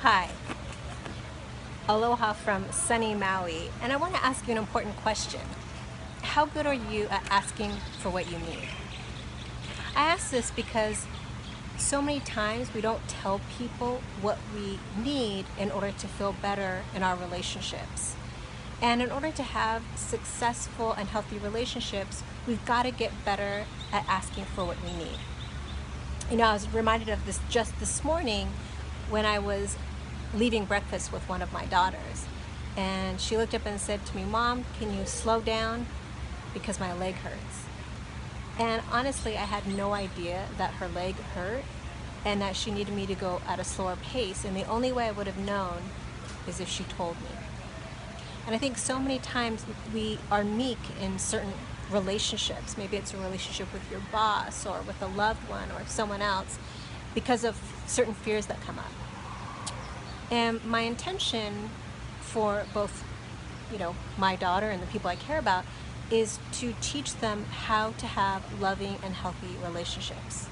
Hi, aloha from sunny Maui, and I want to ask you an important question. How good are you at asking for what you need? I ask this because so many times we don't tell people what we need in order to feel better in our relationships. And in order to have successful and healthy relationships, we've got to get better at asking for what we need. I was reminded of this just this morning when I was leaving breakfast with one of my daughters. And she looked up and said to me, "Mom, can you slow down? Because my leg hurts." And honestly, I had no idea that her leg hurt and that she needed me to go at a slower pace. And the only way I would have known is if she told me. And I think so many times we are meek in certain relationships. Maybe it's a relationship with your boss or with a loved one or someone else because of certain fears that come up. And my intention for both, my daughter and the people I care about is to teach them how to have loving and healthy relationships.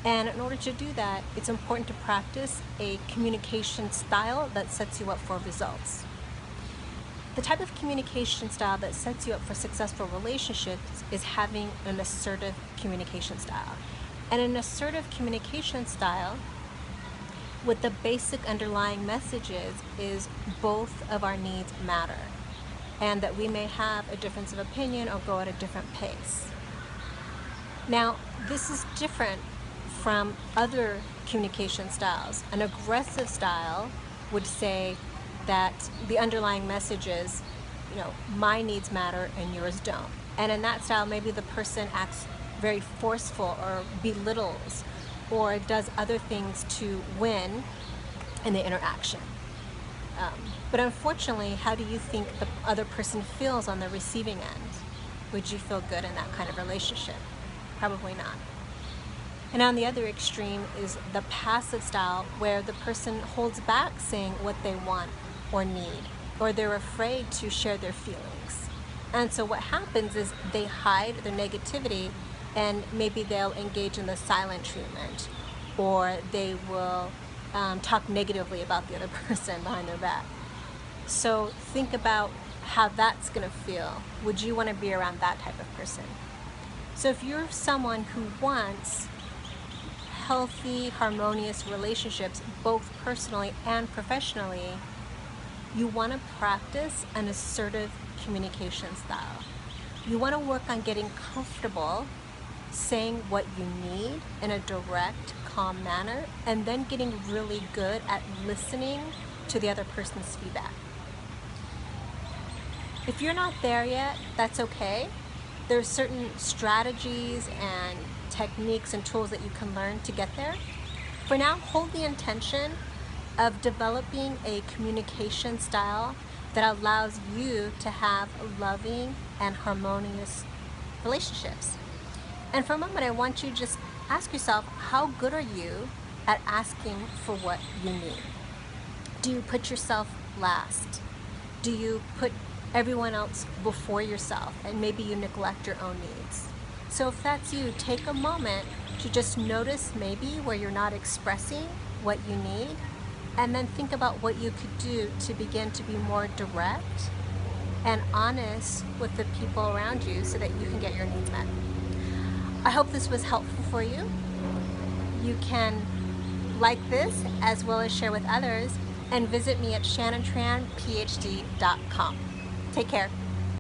And in order to do that, it's important to practice a communication style that sets you up for results. The type of communication style that sets you up for successful relationships is having an assertive communication style. And an assertive communication style, what the basic underlying message is both of our needs matter, and that we may have a difference of opinion or go at a different pace. Now, this is different from other communication styles. An aggressive style would say that the underlying message is, my needs matter and yours don't. And in that style, maybe the person acts very forceful or belittles or does other things to win in the interaction. But unfortunately, how do you think the other person feels on the receiving end? Would you feel good in that kind of relationship? Probably not. And on the other extreme is the passive style, where the person holds back saying what they want or need, or they're afraid to share their feelings. And so what happens is they hide their negativity, and maybe they'll engage in the silent treatment, or they will talk negatively about the other person behind their back. So think about how that's going to feel. Would you want to be around that type of person? So if you're someone who wants healthy, harmonious relationships, both personally and professionally, you want to practice an assertive communication style. You want to work on getting comfortable saying what you need in a direct, calm manner, and then getting really good at listening to the other person's feedback. If you're not there yet, that's okay. There's certain strategies and techniques and tools that you can learn to get there. For now, hold the intention of developing a communication style that allows you to have loving and harmonious relationships. And for a moment, I want you to just ask yourself, how good are you at asking for what you need? Do you put yourself last? Do you put everyone else before yourself, and maybe you neglect your own needs? So if that's you, take a moment to just notice maybe where you're not expressing what you need, and then think about what you could do to begin to be more direct and honest with the people around you so that you can get your needs met. I hope this was helpful for you. You can like this as well as share with others, and visit me at shannontranphd.com. Take care.